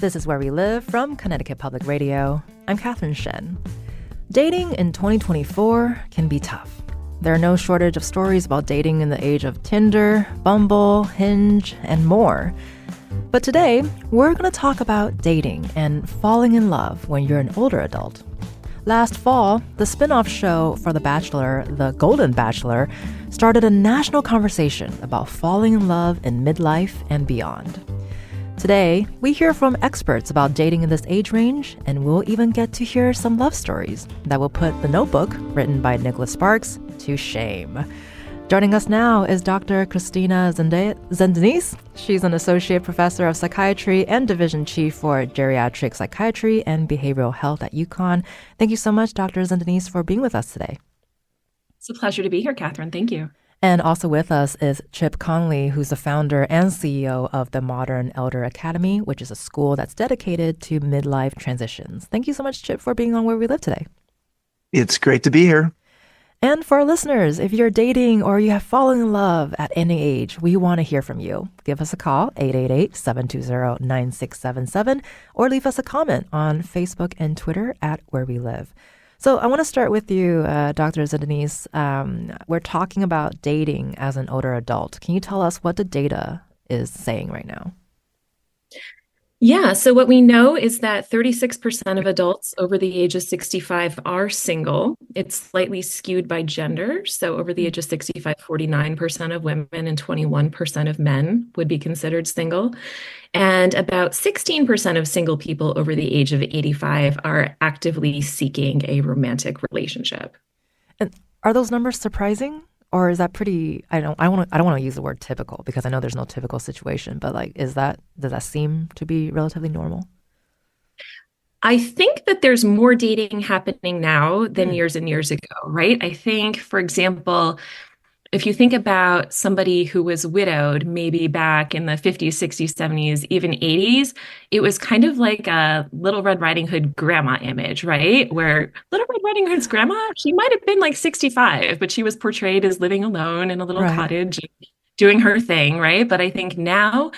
This is Where We Live from Connecticut Public Radio. I'm Catherine Shen. Dating in 2024 can be tough. There are no shortage of stories about dating in the age of Tinder, Bumble, Hinge, and more. But today, we're going to talk about dating and falling in love when you're an older adult. Last fall, the spin-off show for The Bachelor, The Golden Bachelor, started a national conversation about falling in love in midlife and beyond. Today, we hear from experts about dating in this age range, and we'll even get to hear some love stories that will put The Notebook, written by Nicholas Sparks, to shame. Joining us now is Dr. Kristina Zdanys. She's an associate professor of psychiatry and division chief for geriatric psychiatry and behavioral health at UConn. Thank you so much, Dr. Zdanys, for being with us today. It's a pleasure to be here, Catherine. Thank you. And also with us is Chip Conley, who's the founder and CEO of the Modern Elder Academy, which is a school that's dedicated to midlife transitions. Thank you so much, Chip, for being on Where We Live today. It's great to be here. And for our listeners, if you're dating or you have fallen in love at any age, we want to hear from you. Give us a call, 888-720-9677, or leave us a comment on Facebook and Twitter at Where We Live. So I want to start with you, Dr. Zdanys. We're talking about dating as an older adult. Can you tell us what the data is saying right now? Yeah, so what we know is that 36% of adults over the age of 65 are single. It's slightly skewed by gender. So over the age of 65, 49% of women and 21% of men would be considered single. And about 16% of single people over the age of 85 are actively seeking a romantic relationship. And are those numbers surprising? Or is that pretty, I don't want to use the word typical because I know there's no typical situation, but does that seem to be relatively normal? I think that there's more dating happening now than years and years ago, right? I think, for example, if you think about somebody who was widowed, maybe back in the 50s, 60s, 70s, even 80s, it was kind of like a Little Red Riding Hood grandma image, right? Where Little Red Riding Hood's grandma, she might have been like 65, but she was portrayed as living alone in a little cottage, doing her thing, right? But I think now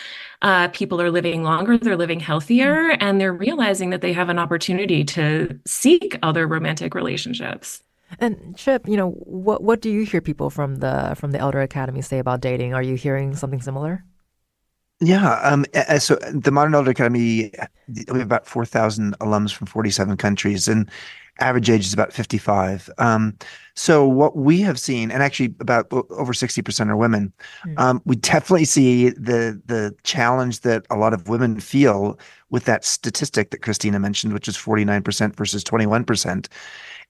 people are living longer, they're living healthier, and they're realizing that they have an opportunity to seek other romantic relationships. And Chip, what do you hear people from the Elder Academy say about dating? Are you hearing something similar? Yeah. So the Modern Elder Academy, we have about 4,000 alums from 47 countries, and average age is about 55. So what we have seen, and actually about over 60% are women, we definitely see the challenge that a lot of women feel with that statistic that Kristina mentioned, which is 49% versus 21%.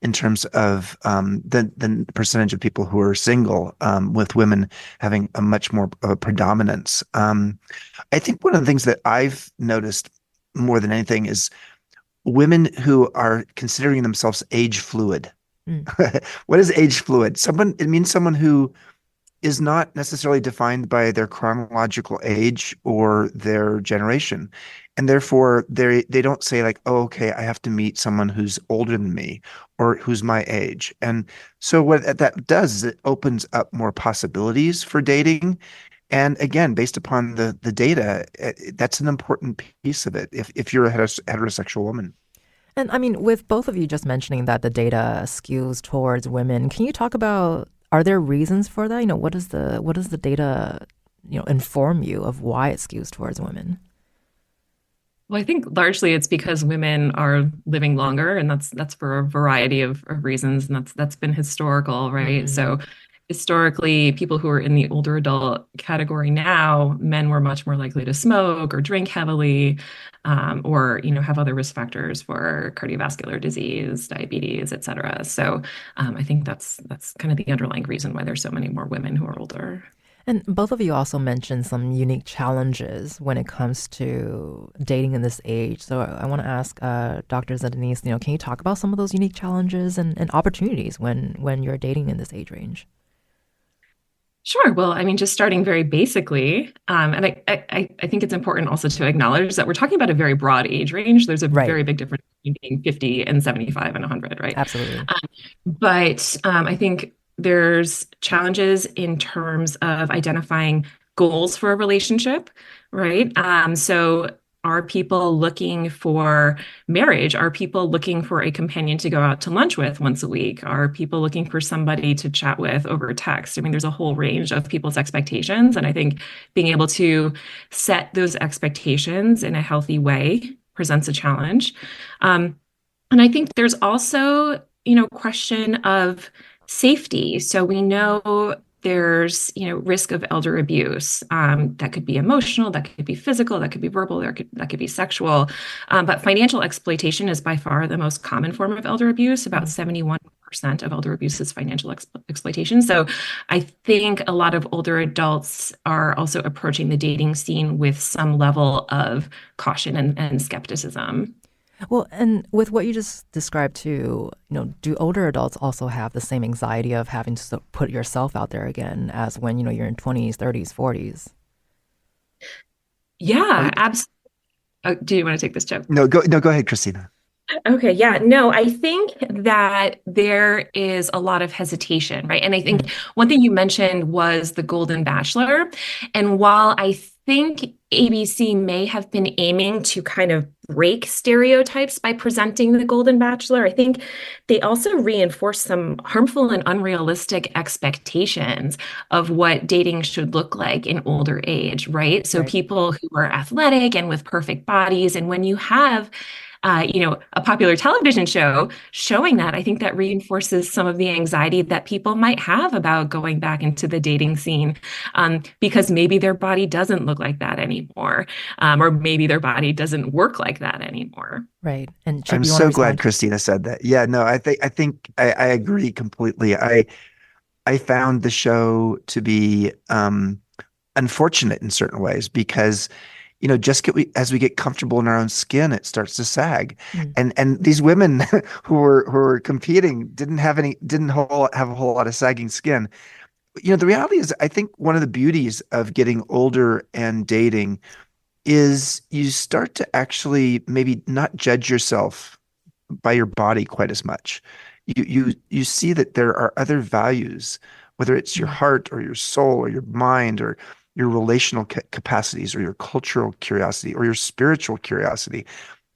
In terms of the percentage of people who are single, with women having a much more predominance. I think one of the things that I've noticed more than anything is women who are considering themselves age fluid. What is age fluid? It means someone who is not necessarily defined by their chronological age or their generation. And therefore, they don't say like, oh, okay, I have to meet someone who's older than me or who's my age. And so what that does is it opens up more possibilities for dating. And again, based upon the data, that's an important piece of it if you're a heterosexual woman. And I mean, with both of you just mentioning that the data skews towards women, can you talk about, are there reasons for that? What does the data, inform you of why it skews towards women? Well, I think largely it's because women are living longer, and that's for a variety of reasons, and that's been historical, right? So historically, people who are in the older adult category now, men were much more likely to smoke or drink heavily, or have other risk factors for cardiovascular disease, diabetes, et cetera. So I think that's kind of the underlying reason why there's so many more women who are older. And both of you also mentioned some unique challenges when it comes to dating in this age. So I want to ask Dr. Zdanys, can you talk about some of those unique challenges and opportunities when you're dating in this age range? Sure. Well, I mean, just starting very basically, and I think it's important also to acknowledge that we're talking about a very broad age range. There's a very big difference between being 50 and 75 and 100, right? Absolutely. But I think there's challenges in terms of identifying goals for a relationship, right? So Are people looking for marriage? Are people looking for a companion to go out to lunch with once a week? Are people looking for somebody to chat with over text? I mean, there's a whole range of people's expectations. And I think being able to set those expectations in a healthy way presents a challenge. And I think there's also, question of safety. So we know there's, risk of elder abuse. That could be emotional, that could be physical, that could be verbal, that could be sexual. But financial exploitation is by far the most common form of elder abuse. About 71% of elder abuse is financial exploitation. So I think a lot of older adults are also approaching the dating scene with some level of caution and skepticism. Well, and with what you just described too, do older adults also have the same anxiety of having to put yourself out there again as when, you're in 20s, 30s, 40s? Yeah, absolutely. Oh, do you want to take this, Joe? No, go ahead, Kristina. Okay, yeah. No, I think that there is a lot of hesitation, right? And I think one thing you mentioned was the Golden Bachelor. And while I think ABC may have been aiming to kind of break stereotypes by presenting the Golden Bachelor, I think they also reinforce some harmful and unrealistic expectations of what dating should look like in older age, right? So people who are athletic and with perfect bodies, and when you have a popular television show showing that, I think that reinforces some of the anxiety that people might have about going back into the dating scene, because maybe their body doesn't look like that anymore, or maybe their body doesn't work like that anymore. Right. And Chip, I'm so glad Kristina said that. Yeah, no, I think I agree completely. I found the show to be unfortunate in certain ways because as we get comfortable in our own skin, it starts to sag. And these women who were competing didn't have a whole lot of sagging skin. The reality is, I think one of the beauties of getting older and dating is you start to actually maybe not judge yourself by your body quite as much. You see that there are other values, whether it's your heart or your soul or your mind or your relational capacities or your cultural curiosity or your spiritual curiosity.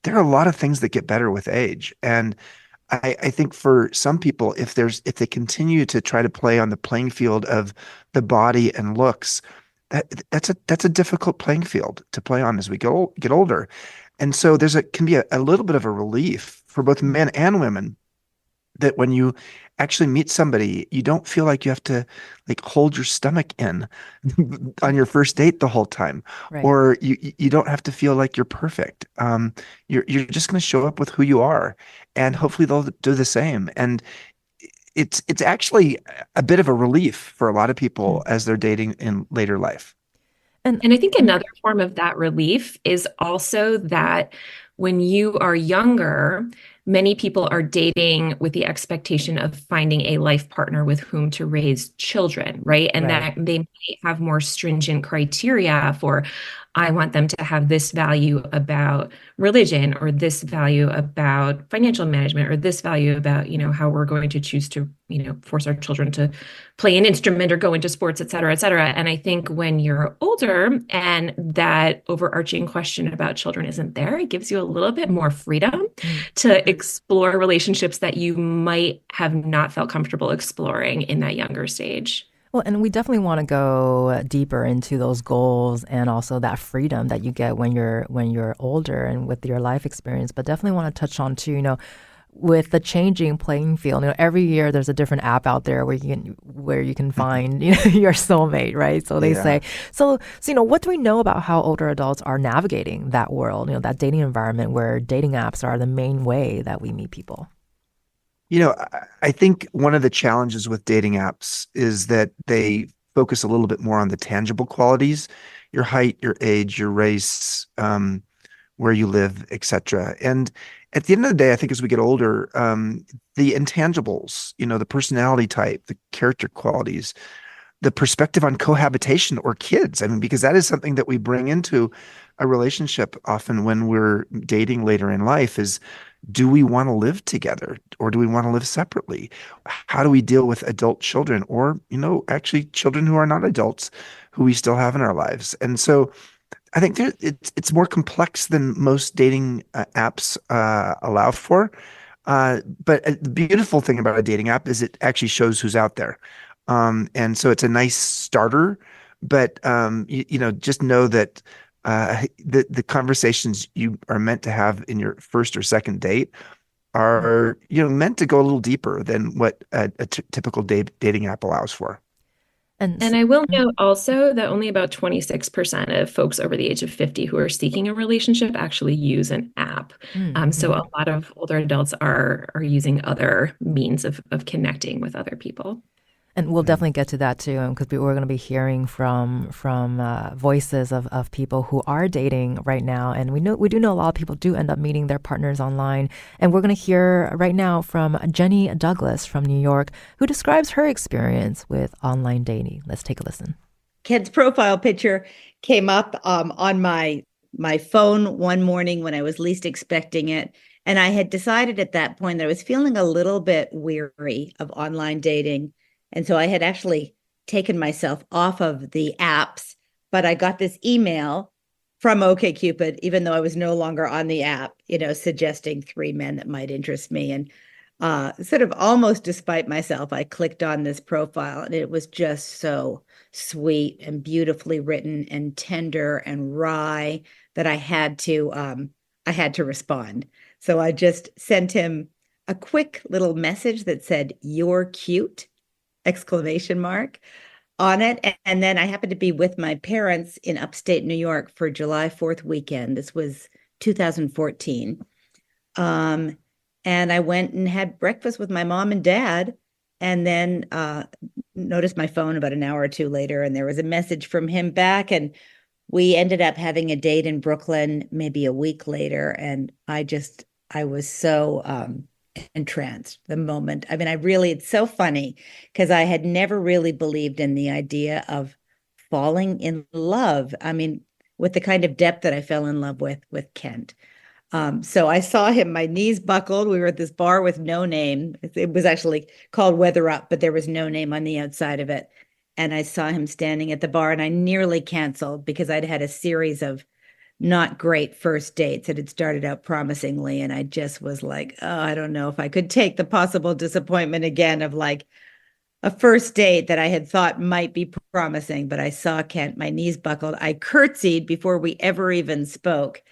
There are a lot of things that get better with age. And I think for some people, if they continue to try to play on the playing field of the body and looks, that's a difficult playing field to play on as we get older. And so can be a little bit of a relief for both men and women that when you actually meet somebody, you don't feel like you have to hold your stomach in on your first date the whole time, or you don't have to feel like you're perfect. You're just going to show up with who you are, and hopefully they'll do the same. And it's actually a bit of a relief for a lot of people as they're dating in later life. And I think another form of that relief is also that when you are younger, many people are dating with the expectation of finding a life partner with whom to raise children, right? And that they might have more stringent criteria for, I want them to have this value about religion, or this value about financial management, or this value about, how we're going to choose to, force our children to play an instrument or go into sports, et cetera, et cetera. And I think when you're older and that overarching question about children isn't there, it gives you a little bit more freedom to explore relationships that you might have not felt comfortable exploring in that younger stage. Well, and we definitely want to go deeper into those goals and also that freedom that you get when you're older and with your life experience. But definitely want to touch on too, with the changing playing field. Every year there's a different app out there where you can find your soulmate, right? So they say. So what do we know about how older adults are navigating that world? That dating environment where dating apps are the main way that we meet people. I think one of the challenges with dating apps is that they focus a little bit more on the tangible qualities, your height, your age, your race, where you live, etc. And at the end of the day, I think as we get older, the intangibles, the personality type, the character qualities, the perspective on cohabitation or kids. I mean, because that is something that we bring into a relationship often when we're dating later in life is, do we want to live together or do we want to live separately? How do we deal with adult children or, actually children who are not adults who we still have in our lives? And so I think it's more complex than most dating apps allow for. But the beautiful thing about a dating app is it actually shows who's out there. And so it's a nice starter, but just know that the conversations you are meant to have in your first or second date are, meant to go a little deeper than what a typical dating app allows for. And I will note also that only about 26% of folks over the age of 50 who are seeking a relationship actually use an app. So a lot of older adults are using other means of connecting with other people. And we'll definitely get to that too, because we're going to be hearing from voices of people who are dating right now, and we do know a lot of people do end up meeting their partners online. And we're going to hear right now from Jenny Douglas from New York, who describes her experience with online dating. Let's take a listen. Kent's profile picture came up on my phone one morning when I was least expecting it. And I had decided at that point that I was feeling a little bit weary of online dating. And so I had actually taken myself off of the apps, but I got this email from OkCupid, even though I was no longer on the app, suggesting 3 men that might interest me. And sort of almost despite myself, I clicked on this profile, and it was just so sweet and beautifully written and tender and wry that I had to respond. So I just sent him a quick little message that said, "You're cute!" exclamation mark on it. And then I happened to be with my parents in upstate New York for July 4th weekend. This was 2014. And I went and had breakfast with my mom and dad, and then noticed my phone about an hour or two later, and there was a message from him back, and we ended up having a date in Brooklyn maybe a week later. And I was so entranced the moment. I mean, it's so funny because I had never really believed in the idea of falling in love. I mean, with the kind of depth that I fell in love with Kent. So I saw him, my knees buckled. We were at this bar with no name. It was actually called Weather Up, but there was no name on the outside of it. And I saw him standing at the bar, and I nearly canceled because I'd had a series of not great first dates. It had started out promisingly, and I just was like, oh, I don't know if I could take the possible disappointment again of like a first date that I had thought might be promising. But I saw Kent, my knees buckled. I curtsied before we ever even spoke.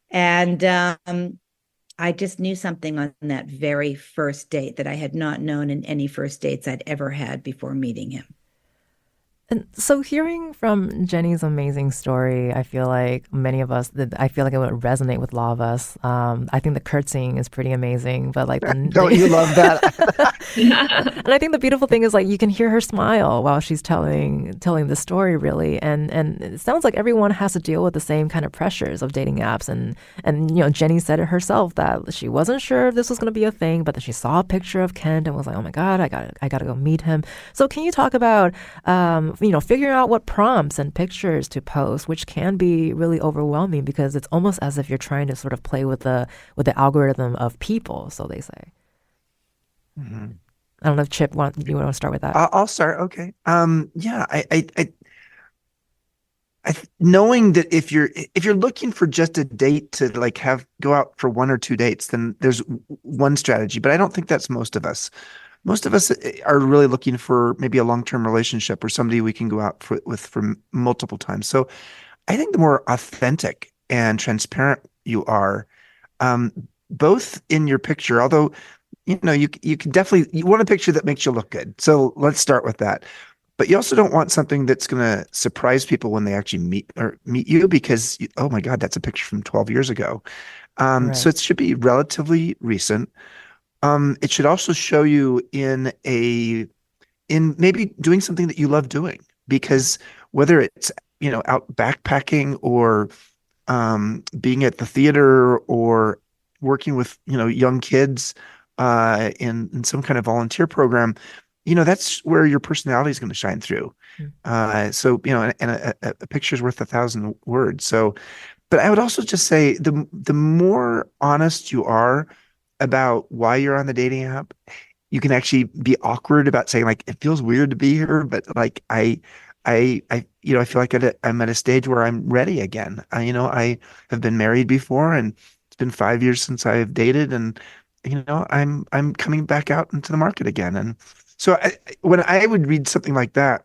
And I just knew something on that very first date that I had not known in any first dates I'd ever had before meeting him. And so hearing from Jenny's amazing story, I feel like many of us, I feel like it would resonate with a lot of us. I think the curtsying is pretty amazing, but like, don't you love that? And I think the beautiful thing is like you can hear her smile while she's telling the story, really. And it sounds like everyone has to deal with the same kind of pressures of dating apps. And Jenny said it herself that she wasn't sure if this was going to be a thing, but that she saw a picture of Kent and was like, oh my God, I got to go meet him. So can you talk about figuring out what prompts and pictures to post, which can be really overwhelming because it's almost as if you're trying to sort of play with the algorithm of people, so they say. Mm-hmm. I don't know if Chip, you want to start with that? I'll start. Okay. Yeah. Knowing that if you're looking for just a date to like go out for 1 or 2 dates, then there's one strategy. But I don't think that's most of us. Most of us are really looking for maybe a long-term relationship or somebody we can go out with for multiple times. So I think the more authentic and transparent you are, both in your picture, although, you can definitely, you want a picture that makes you look good. So let's start with that. But you also don't want something that's going to surprise people when they actually meet you because, oh my God, that's a picture from 12 years ago. Right. So it should be relatively recent. It should also show you in maybe doing something that you love doing, because whether it's, out backpacking or being at the theater or working with, young kids in some kind of volunteer program, that's where your personality is going to shine through. So, and a picture's worth 1,000 words. So, but I would also just say the more honest you are about why you're on the dating app, you can actually be awkward about saying like, it feels weird to be here, but like I I feel like I'm at a stage where I'm ready again. I have been married before, and it's been 5 years since I've dated, and I'm coming back out into the market again. And so when I would read something like that,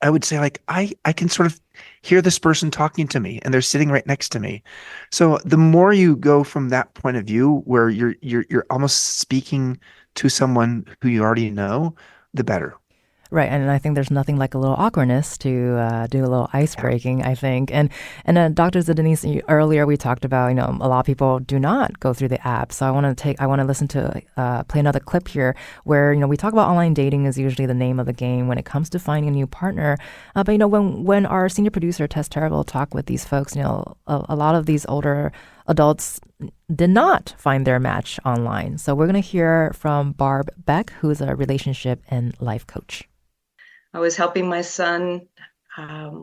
I would say like I can sort of hear this person talking to me, and they're sitting right next to me. So the more you go from that point of view, where you're almost speaking to someone who you already know, the better. Right, and I think there's nothing like a little awkwardness to do a little ice Yeah. breaking. I think, and Dr. Zdanys, earlier we talked about a lot of people do not go through the app. So I want to listen to play another clip here where we talk about online dating is usually the name of the game when it comes to finding a new partner. But when our senior producer Tess Terrible talked with these folks, a lot of these older adults did not find their match online. So we're going to hear from Barb Beck, who's a relationship and life coach. I was helping my son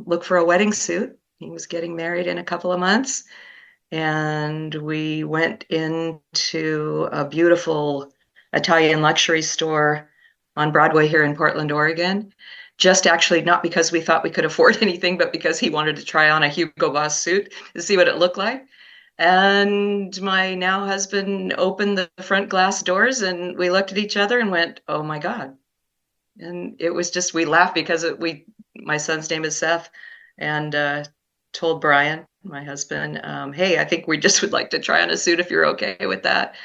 look for a wedding suit. He was getting married in a couple of months. And we went into a beautiful Italian luxury store on Broadway here in Portland, Oregon. Just actually not because we thought we could afford anything, but because he wanted to try on a Hugo Boss suit to see what it looked like. And my now husband opened the front glass doors, and we looked at each other and went, "Oh my God." And it was just, we laughed because my son's name is Seth, and told Brian, my husband, hey, I think we just would like to try on a suit if you're okay with that.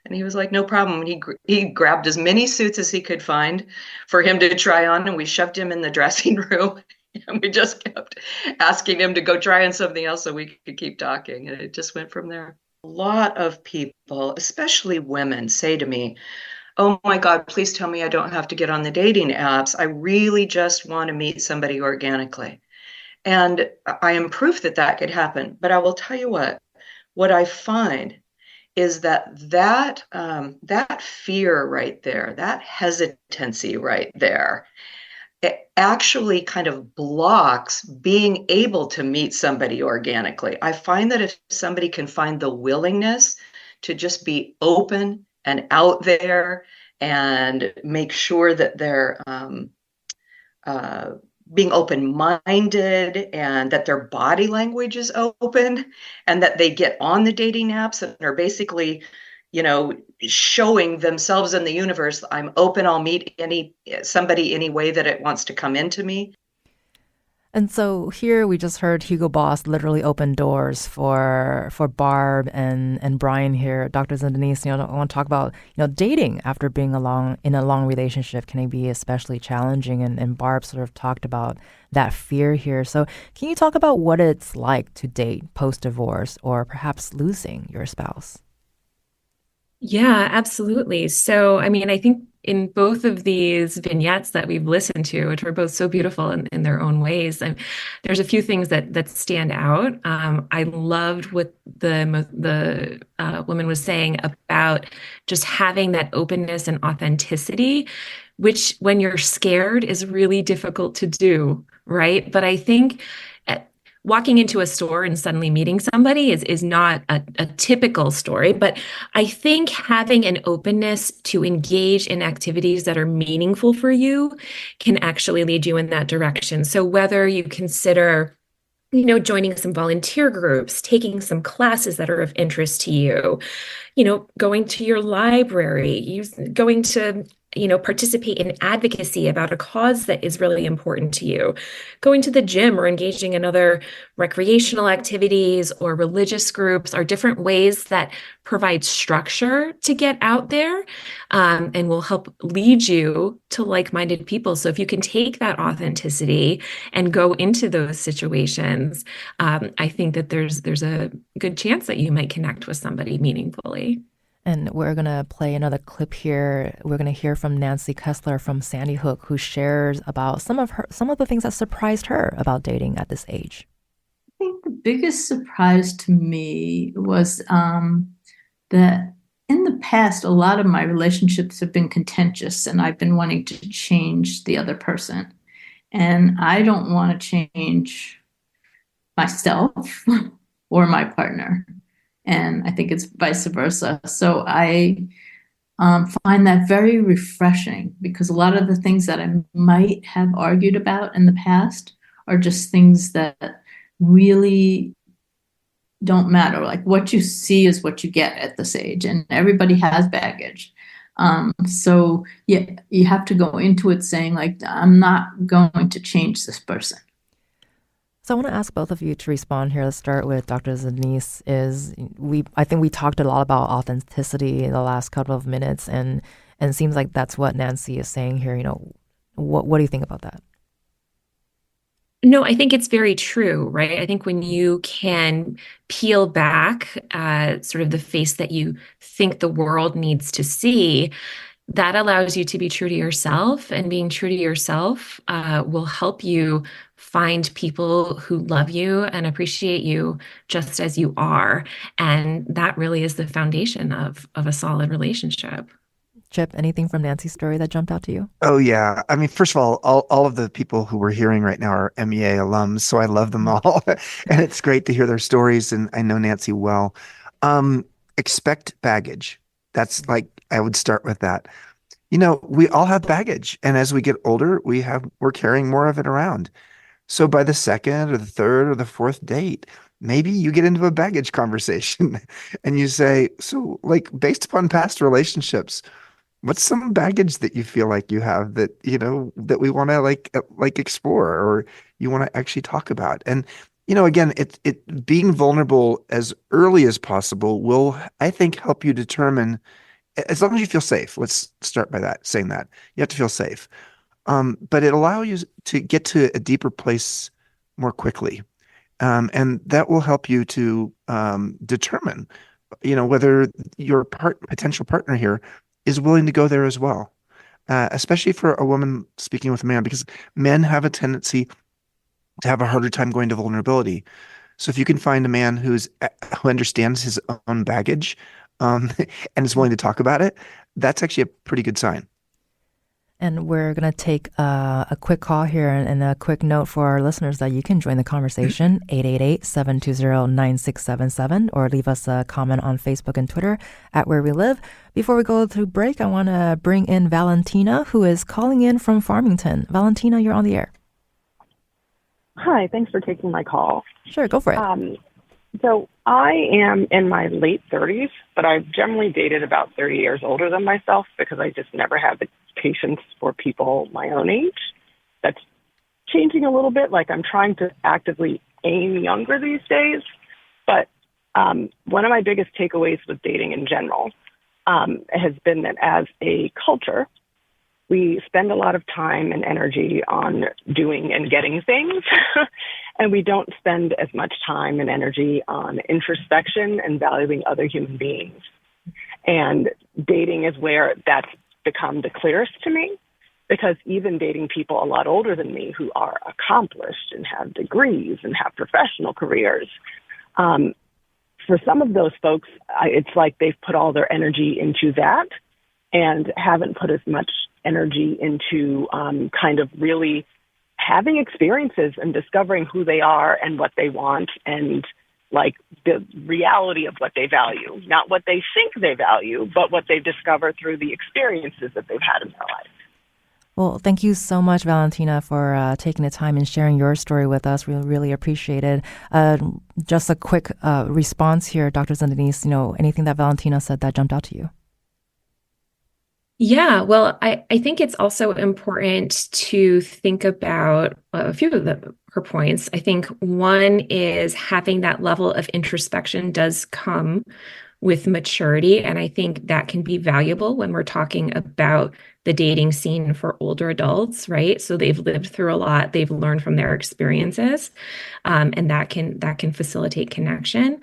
And he was like, no problem. And he grabbed as many suits as he could find for him to try on, and we shoved him in the dressing room. And we just kept asking him to go try on something else so we could keep talking. And it just went from there. A lot of people, especially women, say to me, oh my God, please tell me I don't have to get on the dating apps. I really just want to meet somebody organically. And I am proof that that could happen. But I will tell you what I find is that fear right there, that hesitancy right there, it actually kind of blocks being able to meet somebody organically. I find that if somebody can find the willingness to just be open and out there and make sure that they're being open-minded and that their body language is open and that they get on the dating apps and are basically, showing themselves in the universe, I'm open, I'll meet somebody any way that it wants to come into me. And so here we just heard Hugo Boss literally open doors for Barb and Brian here. Dr. Zdanys, I want to talk about, dating after being in a long relationship. Can it be especially challenging? And Barb sort of talked about that fear here. So can you talk about what it's like to date post-divorce or perhaps losing your spouse? Yeah, absolutely. So, I mean, I think in both of these vignettes that we've listened to, which were both so beautiful in their own ways, there's a few things that stand out. I loved what the woman was saying about just having that openness and authenticity, which when you're scared is really difficult to do, right? But I think walking into a store and suddenly meeting somebody is not a typical story, but I think having an openness to engage in activities that are meaningful for you can actually lead you in that direction. So whether you consider joining some volunteer groups, taking some classes that are of interest to you, going to your library, going to participate in advocacy about a cause that is really important to you, going to the gym or engaging in other recreational activities or religious groups are different ways that provide structure to get out there and will help lead you to like-minded people. So if you can take that authenticity and go into those situations, I think that there's a good chance that you might connect with somebody meaningfully. And we're going to play another clip here. We're going to hear from Nancy Kessler from Sandy Hook, who shares about some of the things that surprised her about dating at this age. I think the biggest surprise to me was that in the past, a lot of my relationships have been contentious, and I've been wanting to change the other person. And I don't want to change myself or my partner. And I think it's vice versa. So I find that very refreshing, because a lot of the things that I might have argued about in the past are just things that really don't matter. Like, what you see is what you get at this age, and everybody has baggage. So yeah, you have to go into it saying, like, I'm not going to change this person. So I want to ask both of you to respond here. Let's start with Dr. Zdanys. I think we talked a lot about authenticity in the last couple of minutes, and it seems like that's what Nancy is saying here. What do you think about that? No, I think it's very true, right? I think when you can peel back sort of the face that you think the world needs to see, that allows you to be true to yourself, and being true to yourself will help you find people who love you and appreciate you just as you are. And that really is the foundation of a solid relationship. Chip, anything from Nancy's story that jumped out to you? Oh yeah. I mean, first of all of the people who we're hearing right now are MEA alums, so I love them all. And it's great to hear their stories, and I know Nancy well. Expect baggage. That's like, I would start with that. We all have baggage, and as we get older, we're carrying more of it around. So by the second or the third or the fourth date, maybe you get into a baggage conversation and you say, so like, based upon past relationships, what's some baggage that you feel like you have that, that we want to like explore, or you want to actually talk about? And, again, it being vulnerable as early as possible will, I think, help you determine, as long as you feel safe. Let's start by saying that you have to feel safe. But it allows you to get to a deeper place more quickly. And that will help you to determine, whether your potential partner here is willing to go there as well. Especially for a woman speaking with a man, because men have a tendency to have a harder time going to vulnerability. So if you can find a man who understands his own baggage, and is willing to talk about it, that's actually a pretty good sign. And we're going to take a quick call here, and a quick note for our listeners that you can join the conversation, 888-720-9677, or leave us a comment on Facebook and Twitter at Where We Live. Before we go to break, I want to bring in Valentina, who is calling in from Farmington. Valentina, you're on the air. Hi, thanks for taking my call. Sure, go for it. So I am in my late 30s, but I've generally dated about 30 years older than myself because I just never had the patience for people my own age. That's changing a little bit. Like, I'm trying to actively aim younger these days. But one of my biggest takeaways with dating in general has been that as a culture, we spend a lot of time and energy on doing and getting things, and we don't spend as much time and energy on introspection and valuing other human beings. And dating is where that's become the clearest to me, because even dating people a lot older than me who are accomplished and have degrees and have professional careers, for some of those folks, it's like they've put all their energy into that and haven't put as much energy into kind of really having experiences and discovering who they are and what they want, and like the reality of what they value, not what they think they value, but what they discover through the experiences that they've had in their life. Well, thank you so much, Valentina, for taking the time and sharing your story with us. We really appreciate it. Just a quick response here, Dr. Zdanys, anything that Valentina said that jumped out to you? Yeah, well, I think it's also important to think about a few of her points. I think one is having that level of introspection does come with maturity. And I think that can be valuable when we're talking about the dating scene for older adults, right? So they've lived through a lot, they've learned from their experiences, and that can facilitate connection.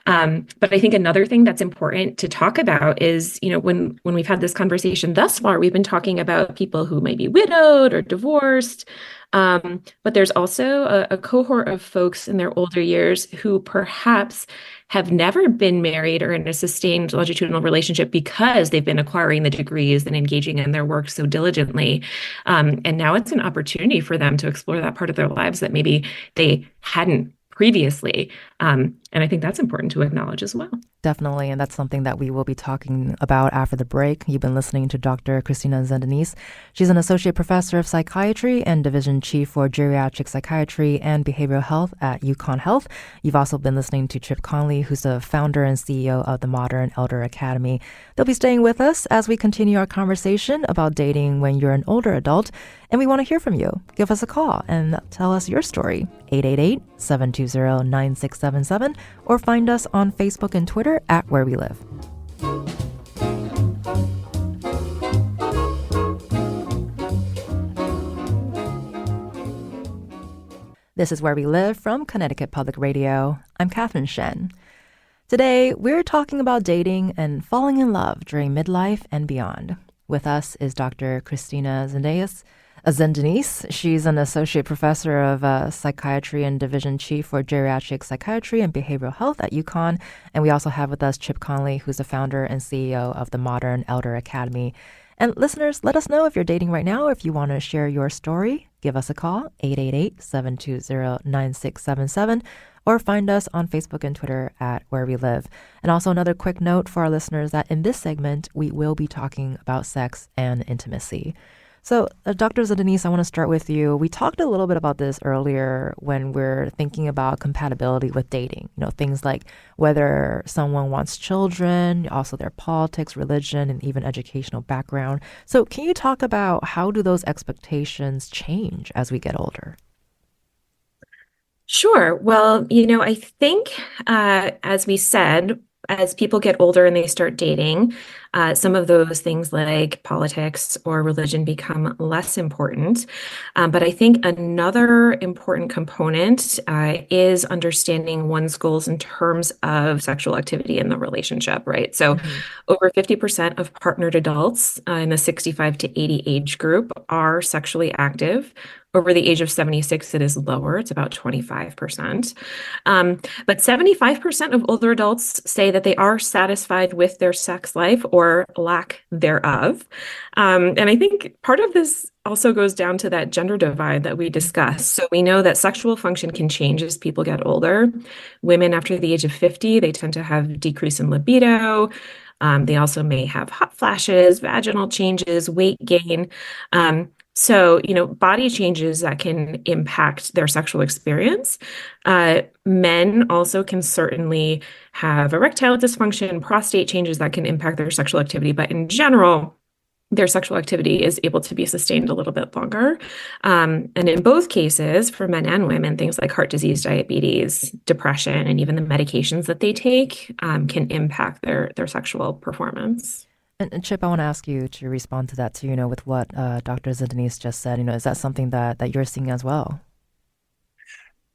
But I think another thing that's important to talk about is, when we've had this conversation thus far, we've been talking about people who may be widowed or divorced. But there's also a cohort of folks in their older years who perhaps have never been married or in a sustained longitudinal relationship because they've been acquiring the degrees and engaging in their work so diligently. And now it's an opportunity for them to explore that part of their lives that maybe they hadn't previously. And I think that's important to acknowledge as well. Definitely, and that's something that we will be talking about after the break. You've been listening to Dr. Kristina Zdanys. She's an associate professor of psychiatry and division chief for geriatric psychiatry and behavioral health at UConn Health. You've also been listening to Chip Conley, who's the founder and CEO of the Modern Elder Academy. They'll be staying with us as we continue our conversation about dating when you're an older adult, and we want to hear from you. Give us a call and tell us your story, 888-720-9677, or find us on Facebook and Twitter at Where We Live. This is Where We Live from Connecticut Public Radio. I'm Catherine Shen. Today, we're talking about dating and falling in love during midlife and beyond. With us is Dr. Kristina Zdanys. She's an associate professor of psychiatry and division chief for geriatric psychiatry and behavioral health at UConn. And we also have with us Chip Conley, who's the founder and CEO of the Modern Elder Academy. And listeners, let us know if you're dating right now. If you want to share your story, give us a call, 888-720-9677, or find us on Facebook and Twitter at Where We Live. And also another quick note for our listeners that in this segment, we will be talking about sex and intimacy. So, Dr. Zdanys, I want to start with you. We talked a little bit about this earlier when we're thinking about compatibility with dating. You know, things like whether someone wants children, also their politics, religion, and even educational background. So, can you talk about how do those expectations change as we get older? Sure. Well, I think, as we said, as people get older and they start dating, some of those things like politics or religion become less important. But I think another important component is understanding one's goals in terms of sexual activity in the relationship, right? So over 50% of partnered adults in the 65 to 80 age group are sexually active. Over the age of 76, it is lower. It's about 25%. But 75% of older adults say that they are satisfied with their sex life or lack thereof. And I think part of this also goes down to that gender divide that we discussed. So we know that sexual function can change as people get older. Women after the age of 50, they tend to have decrease in libido. They also may have hot flashes, vaginal changes, weight gain. So, body changes that can impact their sexual experience. Men also can certainly have erectile dysfunction, prostate changes that can impact their sexual activity. But in general, their sexual activity is able to be sustained a little bit longer. And in both cases, for men and women, things like heart disease, diabetes, depression, and even the medications that they take can impact their sexual performance. And Chip, I want to ask you to respond to that too, with what Dr. Zdanys just said. Is that something that you're seeing as well?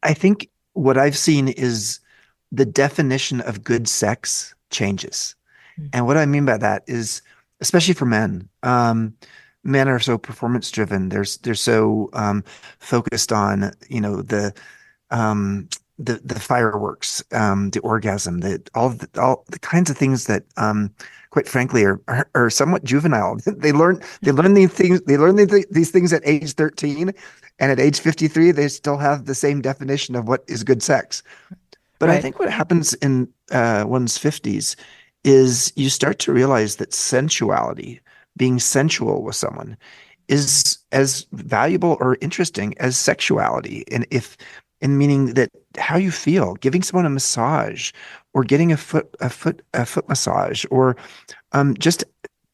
I think what I've seen is the definition of good sex changes. And what I mean by that is, especially for men, men are so performance driven. They're so focused on, the fireworks, the orgasm, all the kinds of things that, quite frankly, are somewhat juvenile. They learn these things. They learn these things at age 13, and at age 53, they still have the same definition of what is good sex. But right. I think what happens in one's 50s is you start to realize that sensuality, being sensual with someone, is as valuable or interesting as sexuality. And meaning that how you feel, giving someone a massage, or getting a foot massage, or just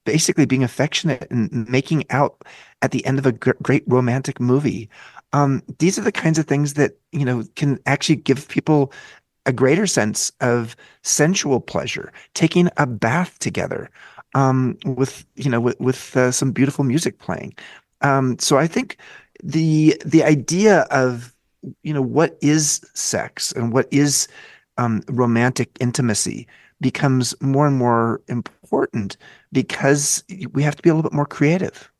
basically being affectionate and making out at the end of a great romantic movie. These are the kinds of things that can actually give people a greater sense of sensual pleasure. Taking a bath together, with some beautiful music playing. So I think the idea of what is sex and what is romantic intimacy becomes more and more important because we have to be a little bit more creative.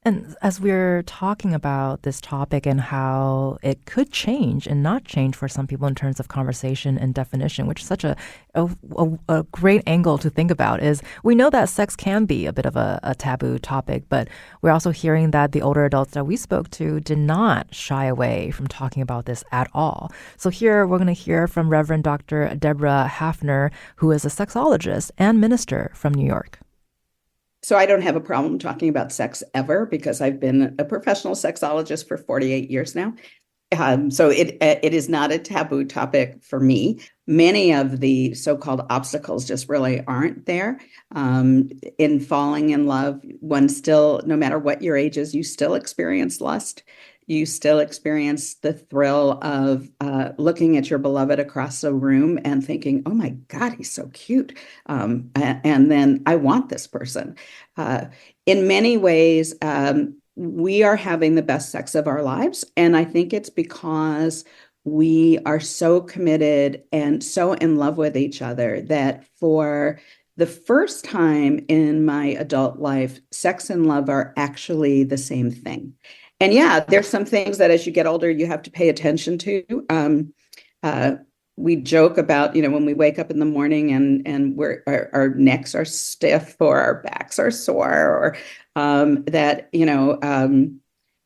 And as we're talking about this topic and how it could change and not change for some people in terms of conversation and definition, which is such a great angle to think about, is we know that sex can be a bit of a taboo topic, but we're also hearing that the older adults that we spoke to did not shy away from talking about this at all. So here we're going to hear from Reverend Dr. Deborah Hafner, who is a sexologist and minister from New York. So I don't have a problem talking about sex ever because I've been a professional sexologist for 48 years now. So it is not a taboo topic for me. Many of the so-called obstacles just really aren't there. In falling in love, one still, no matter what your age is, you still experience lust. You still experience the thrill of looking at your beloved across the room and thinking, oh my God, he's so cute. And then I want this person. In many ways, we are having the best sex of our lives. And I think it's because we are so committed and so in love with each other that for the first time in my adult life, sex and love are actually the same thing. And yeah, there's some things that as you get older, you have to pay attention to. We joke about, when we wake up in the morning and our necks are stiff or our backs are sore or that,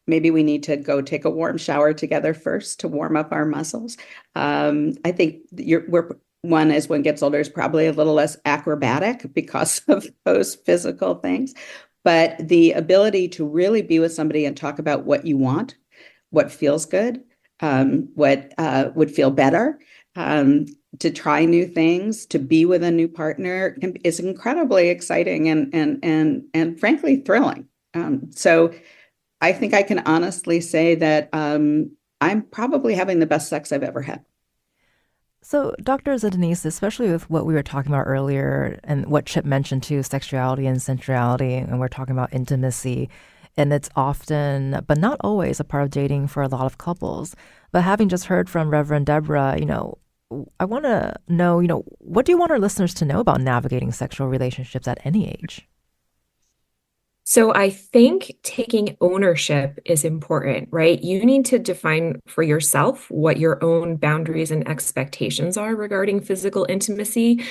maybe we need to go take a warm shower together first to warm up our muscles. I think as one gets older, is probably a little less acrobatic because of those physical things. But the ability to really be with somebody and talk about what you want, what feels good, what would feel better, to try new things, to be with a new partner is incredibly exciting and frankly thrilling. So I think I can honestly say that I'm probably having the best sex I've ever had. So, Dr. Zdanys, especially with what we were talking about earlier and what Chip mentioned too, sexuality and sensuality, and we're talking about intimacy, and it's often, but not always, a part of dating for a lot of couples. But having just heard from Reverend Deborah, I want to know, what do you want our listeners to know about navigating sexual relationships at any age? So I think taking ownership is important, right? You need to define for yourself what your own boundaries and expectations are regarding physical intimacy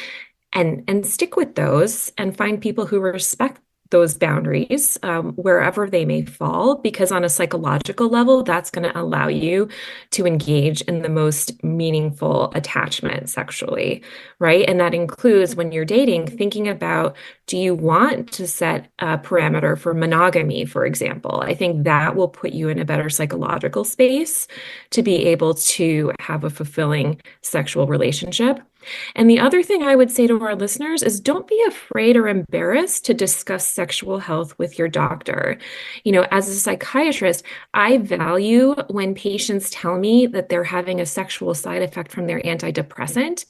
and stick with those and find people who respect those boundaries wherever they may fall, because on a psychological level, that's going to allow you to engage in the most meaningful attachment sexually, right? And that includes when you're dating, thinking about, do you want to set a parameter for monogamy, for example? I think that will put you in a better psychological space to be able to have a fulfilling sexual relationship. And the other thing I would say to our listeners is don't be afraid or embarrassed to discuss sexual health with your doctor. As a psychiatrist, I value when patients tell me that they're having a sexual side effect from their antidepressant,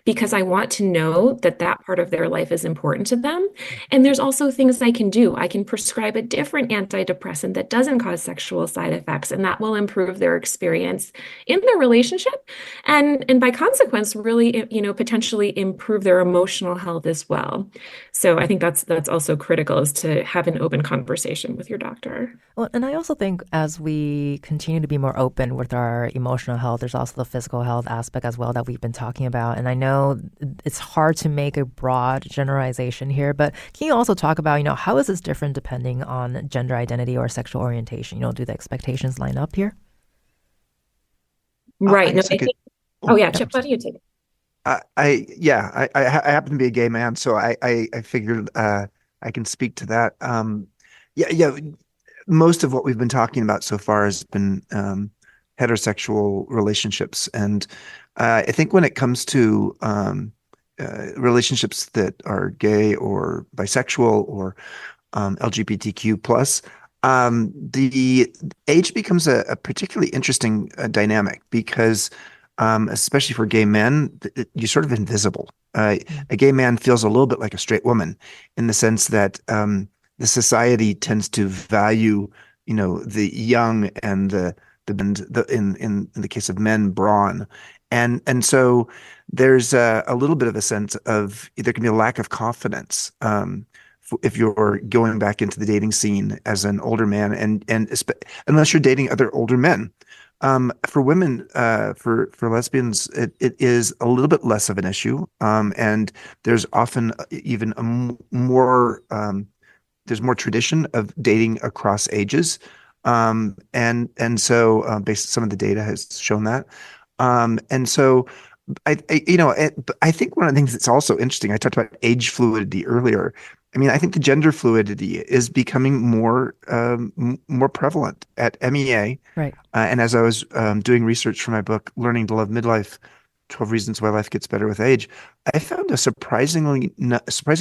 because I want to know that that part of their life is important to them. And there's also things I can do. I can prescribe a different antidepressant that doesn't cause sexual side effects, and that will improve their experience in their relationship. And by consequence, really, potentially improve their emotional health as well. So I think that's also critical, is to have an open conversation with your doctor. Well, and I also think as we continue to be more open with our emotional health, there's also the physical health aspect as well that we've been talking about. And I know it's hard to make a broad generalization here, but can you also talk about, how is this different depending on gender identity or sexual orientation? Do the expectations line up here? Right. Chip, why do you take it? I happen to be a gay man, so I figured I can speak to that. Most of what we've been talking about so far has been heterosexual relationships, and I think when it comes to relationships that are gay or bisexual or LGBTQ plus, the age becomes a particularly interesting dynamic because. Especially for gay men, you're sort of invisible. A gay man feels a little bit like a straight woman in the sense that the society tends to value, the young and in the case of men, brawn, and so there's a little bit of a sense of there can be a lack of confidence if you're going back into the dating scene as an older man, unless you're dating other older men. For women, for lesbians, it is a little bit less of an issue, and there's often even there's more tradition of dating across ages, and so based some of the data has shown that, and so I think one of the things that's also interesting, I talked about age fluidity earlier. I mean, I think the gender fluidity is becoming more prevalent at MEA. Right. And as I was doing research for my book, Learning to Love Midlife, 12 Reasons Why Life Gets Better with Age, I found a surprising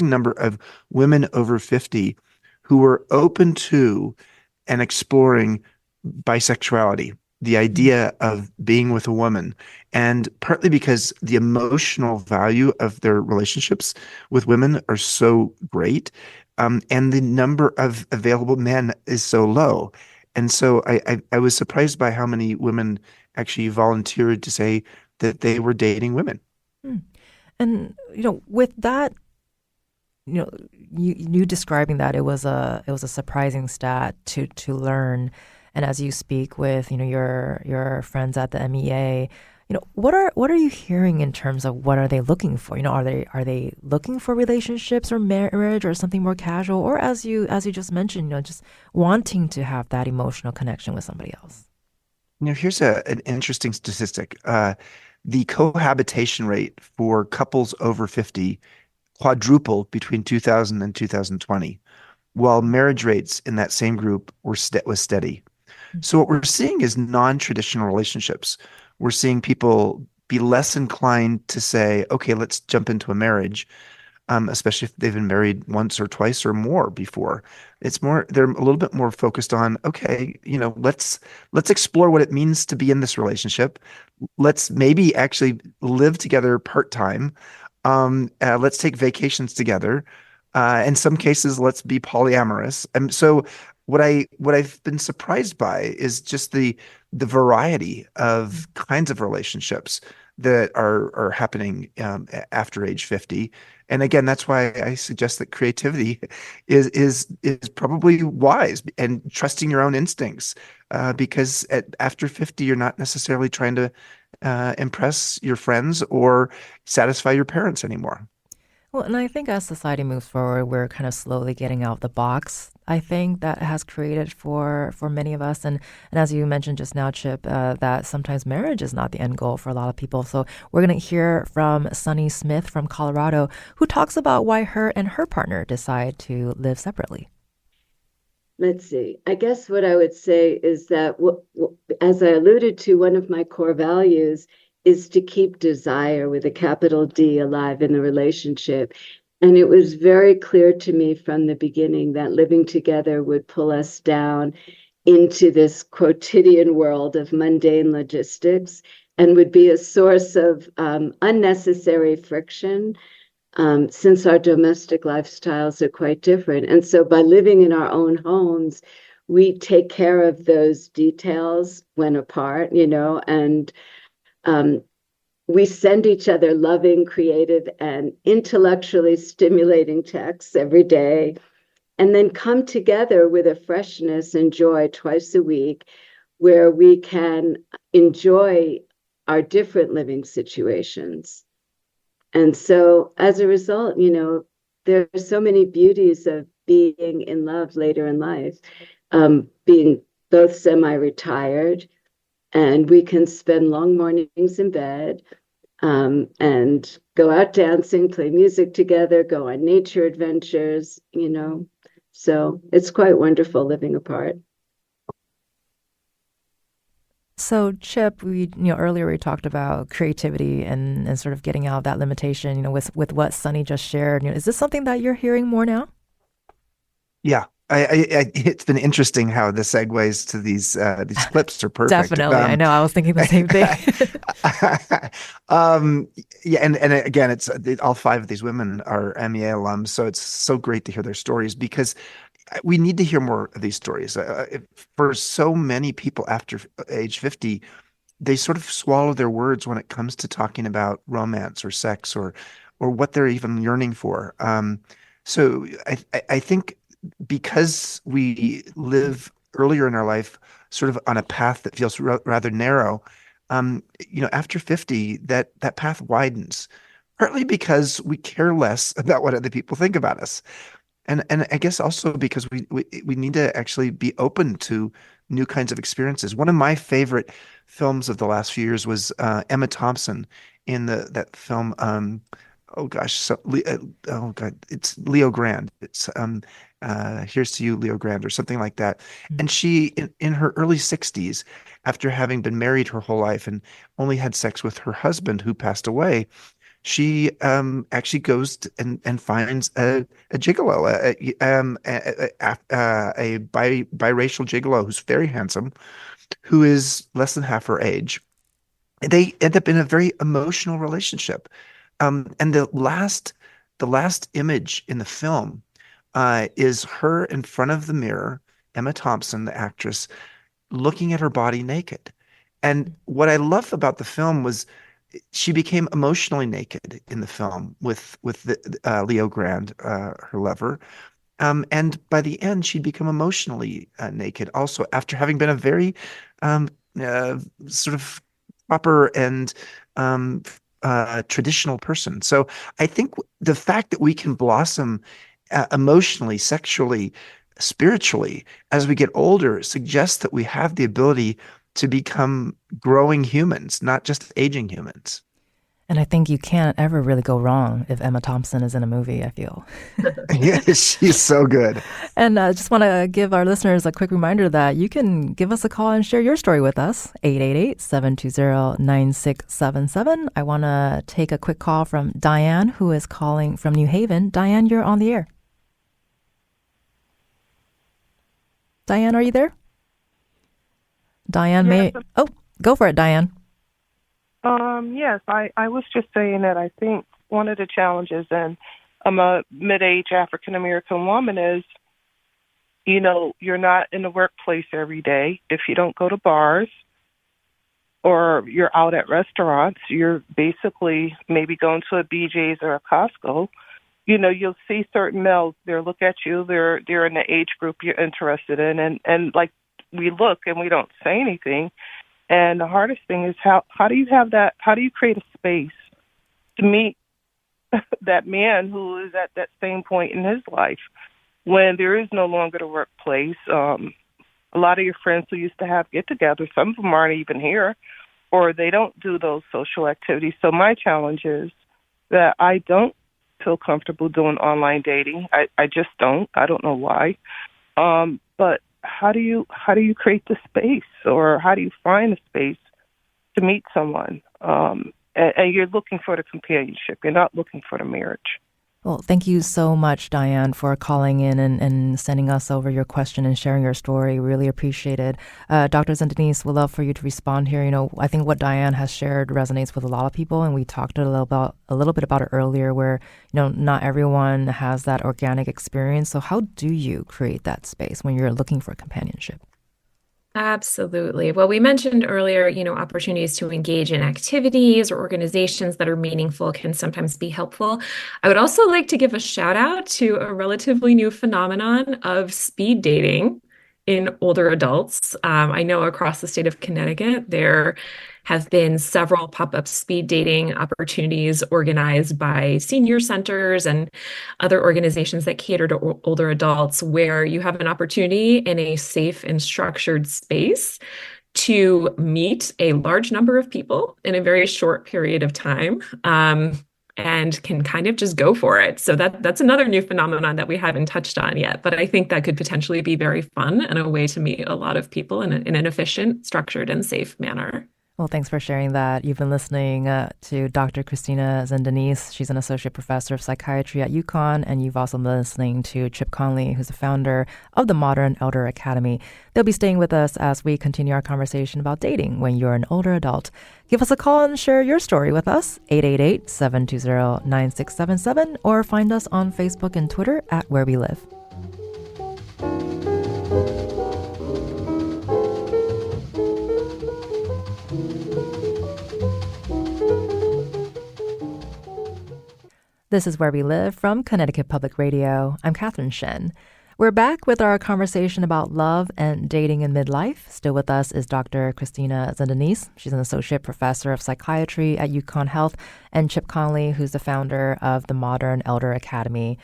number of women over 50 who were open to and exploring bisexuality, the idea of being with a woman, and partly because the emotional value of their relationships with women are so great, and the number of available men is so low. And so I was surprised by how many women actually volunteered to say that they were dating women. And with that, you describing that, it was a surprising stat to learn. And as you speak with your friends at the MEA, what are you hearing in terms of what are they looking for? Are they looking for relationships or marriage or something more casual, or as you just mentioned, just wanting to have that emotional connection with somebody else? Here's an interesting statistic. The cohabitation rate for couples over 50 quadrupled between 2000 and 2020, while marriage rates in that same group was steady. So what we're seeing is non-traditional relationships. We're seeing people be less inclined to say, okay, let's jump into a marriage, especially if they've been married once or twice or more before. They're a little bit more focused on, okay, let's explore what it means to be in this relationship. Let's maybe actually live together part-time. Let's take vacations together. In some cases, let's be polyamorous. And so what I've been surprised by is just the variety of kinds of relationships that are happening after age 50. And again, that's why I suggest that creativity is probably wise, and trusting your own instincts, because after 50, you're not necessarily trying to impress your friends or satisfy your parents anymore. Well, and I think as society moves forward, we're kind of slowly getting out of the box. I think that has created for many of us, and as you mentioned just now, Chip, that sometimes marriage is not the end goal for a lot of people. So we're going to hear from Sunny Smith from Colorado, who talks about why her and her partner decide to live separately. Let's see. I guess what I would say is that, as I alluded to, one of my core values is to keep desire with a capital D alive in the relationship. And it was very clear to me from the beginning that living together would pull us down into this quotidian world of mundane logistics and would be a source of unnecessary friction, since our domestic lifestyles are quite different. And so by living in our own homes, we take care of those details when apart, and we send each other loving, creative, and intellectually stimulating texts every day, and then come together with a freshness and joy twice a week where we can enjoy our different living situations. And so as a result, there are so many beauties of being in love later in life, being both semi-retired, and we can spend long mornings in bed, and go out dancing, play music together, go on nature adventures, So it's quite wonderful living apart. So Chip, earlier we talked about creativity and sort of getting out of that limitation, with what Sunny just shared. Is this something that you're hearing more now? Yeah. It's been interesting how the segues to these clips are perfect. Definitely, I know. I was thinking the same thing. Yeah, and again, it's all five of these women are MEA alums, so it's so great to hear their stories, because we need to hear more of these stories. For so many people after age 50, they sort of swallow their words when it comes to talking about romance or sex or what they're even yearning for. So I think because we live earlier in our life, sort of on a path that feels rather narrow, after 50, that path widens, partly because we care less about what other people think about us. And I guess also because we need to actually be open to new kinds of experiences. One of my favorite films of the last few years was Emma Thompson in that film. Oh gosh, oh God, it's Leo Grand. It's Here's to You, Leo Grand, or something like that. And she, in her early 60s, after having been married her whole life and only had sex with her husband who passed away, she actually goes and finds a gigolo, a biracial gigolo who's very handsome, who is less than half her age. They end up in a very emotional relationship. And the last image in the film is her in front of the mirror, Emma Thompson, the actress, looking at her body naked. And what I love about the film was she became emotionally naked in the film with Leo Grand, her lover. And by the end, she'd become emotionally naked also after having been a very um, sort of proper and traditional person. So I think the fact that we can blossom emotionally, sexually, spiritually as we get older suggests that we have the ability to become growing humans, not just aging humans. And I think you can't ever really go wrong if Emma Thompson is in a movie, I feel. Yeah, she's so good. And I just want to give our listeners a quick reminder that you can give us a call and share your story with us, 888-720-9677. I want to take a quick call from Diane, who is calling from New Haven. Diane, you're on the air. Diane, are you there? Diane, Yes. Oh, go for it, Diane. Yes, I was just saying that I think one of the challenges, and I'm a mid-age African-American woman, is, you're not in the workplace every day. If you don't go to bars or you're out at restaurants, you're basically maybe going to a BJ's or a Costco. You'll see certain males, they'll look at you, they're in the age group you're interested in, and like we look and we don't say anything. And the hardest thing is how do you have that? How do you create a space to meet that man who is at that same point in his life when there is no longer the workplace? A lot of your friends who used to have get-togethers, some of them aren't even here, or they don't do those social activities. So my challenge is that I don't feel comfortable doing online dating. I just don't. I don't know why. But how do you create the space, or how do you find a space to meet someone? And you're looking for the companionship. You're not looking for the marriage. Well, thank you so much, Diane, for calling in and sending us over your question and sharing your story. Really appreciate it. Dr. Zdanys, we'd love for you to respond here. I think what Diane has shared resonates with a lot of people, and we talked a little bit about it earlier where, not everyone has that organic experience. So how do you create that space when you're looking for companionship? Absolutely. Well, we mentioned earlier, opportunities to engage in activities or organizations that are meaningful can sometimes be helpful. I would also like to give a shout out to a relatively new phenomenon of speed dating in older adults. I know across the state of Connecticut, there have been several pop-up speed dating opportunities organized by senior centers and other organizations that cater to older adults, where you have an opportunity in a safe and structured space to meet a large number of people in a very short period of time. And can kind of just go for it. So that's another new phenomenon that we haven't touched on yet. But I think that could potentially be very fun and a way to meet a lot of people in an efficient, structured, and safe manner. Well, thanks for sharing that. You've been listening to Dr. Kristina Zdanys. She's an associate professor of psychiatry at UConn, and you've also been listening to Chip Conley, who's the founder of the Modern Elder Academy. They'll be staying with us as we continue our conversation about dating when you're an older adult. Give us a call and share your story with us, 888-720-9677, or find us on Facebook and Twitter at Where We Live. This is Where We Live from Connecticut Public Radio. I'm Catherine Shen. We're back with our conversation about love and dating in midlife. Still with us is Dr. Kristina Zdanys. She's an associate professor of psychiatry at UConn Health, and Chip Conley, who's the founder of the Modern Elder Academy.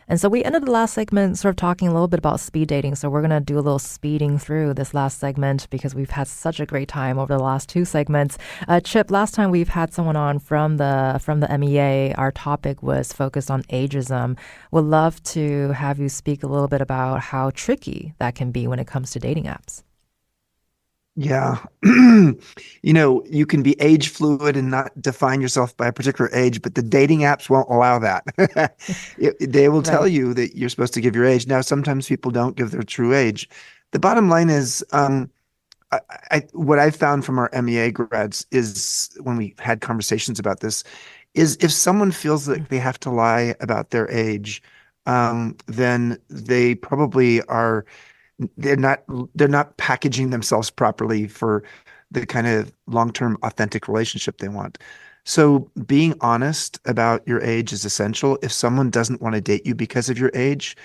And so we ended the last segment sort of talking a little bit about speed dating. So we're going to do a little speeding through this last segment because we've had such a great time over the last two segments. Chip, last time we've had someone on from the MEA, our topic was focused on ageism. Would love to have you speak a little bit about how tricky that can be when it comes to dating apps. Yeah. You can be age fluid and not define yourself by a particular age, but the dating apps won't allow that. They will tell you that you're supposed to give your age. Now, sometimes people don't give their true age. The bottom line is, what I found from our MEA grads is when we had conversations about this, is if someone feels like they have to lie about their age, then they probably are. They're not packaging themselves properly for the kind of long-term authentic relationship they want. So being honest about your age is essential. If someone doesn't want to date you because of your age,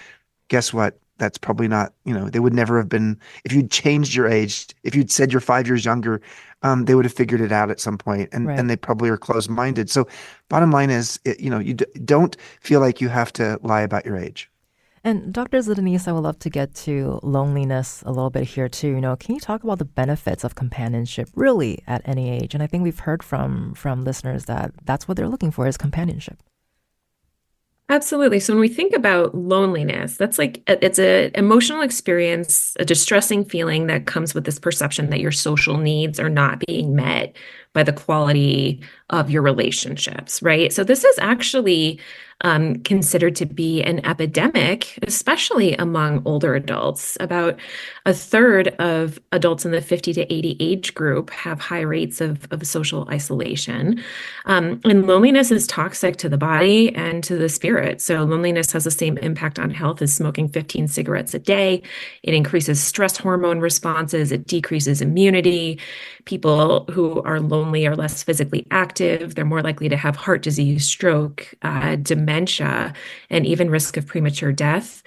guess what? That's probably not, they would never have been, if you'd changed your age, if you'd said you're 5 years younger, they would have figured it out at some point, and they probably are closed-minded. So bottom line is, you don't feel like you have to lie about your age. And Dr. Zdanys, I would love to get to loneliness a little bit here too. Can you talk about the benefits of companionship really at any age? And I think we've heard from listeners that that's what they're looking for is companionship. Absolutely. So when we think about loneliness, that's it's an emotional experience, a distressing feeling that comes with this perception that your social needs are not being met by the quality of your relationships, right? So this is actually considered to be an epidemic, especially among older adults. About a third of adults in the 50 to 80 age group have high rates of social isolation. And loneliness is toxic to the body and to the spirit. So loneliness has the same impact on health as smoking 15 cigarettes a day. It increases stress hormone responses. It decreases immunity. People who are lonely are less physically active. They're more likely to have heart disease, stroke, dementia, and even risk of premature death.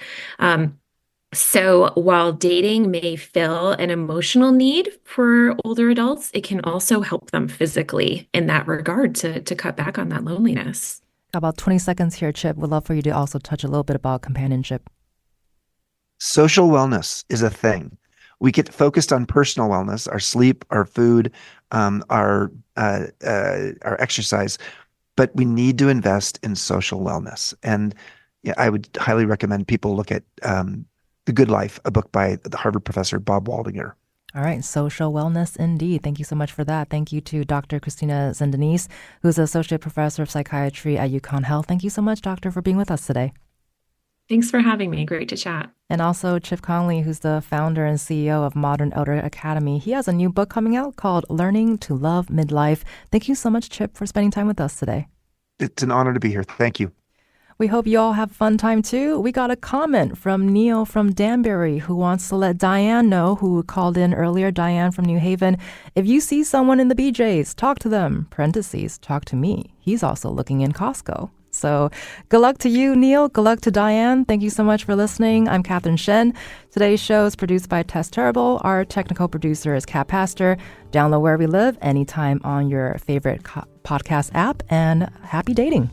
So while dating may fill an emotional need for older adults, it can also help them physically in that regard to cut back on that loneliness. About 20 seconds here, Chip. Would love for you to also touch a little bit about companionship. Social wellness is a thing. We get focused on personal wellness, our sleep, our food, our exercise, but we need to invest in social wellness. And I would highly recommend people look at The Good Life, a book by the Harvard professor Bob Waldinger. All right, social wellness indeed. Thank you so much for that. Thank you to Dr. Kristina Zdanys, who's an associate professor of psychiatry at UConn Health. Thank you so much, doctor, for being with us today. Thanks for having me. Great to chat. And also Chip Conley, who's the founder and CEO of Modern Elder Academy. He has a new book coming out called Learning to Love Midlife. Thank you so much, Chip, for spending time with us today. It's an honor to be here. Thank you. We hope you all have a fun time too. We got a comment from Neil from Danbury who wants to let Diane know, who called in earlier, Diane from New Haven. If you see someone in the BJs, talk to them. Parentheses, talk to me. He's also looking in Costco. So good luck to you, Neil. Good luck to Diane. Thank you so much for listening. I'm Catherine Shen. Today's show is produced by Tess Terrible. Our technical producer is Kat Pastor. Download Where We Live anytime on your favorite podcast app, and happy dating.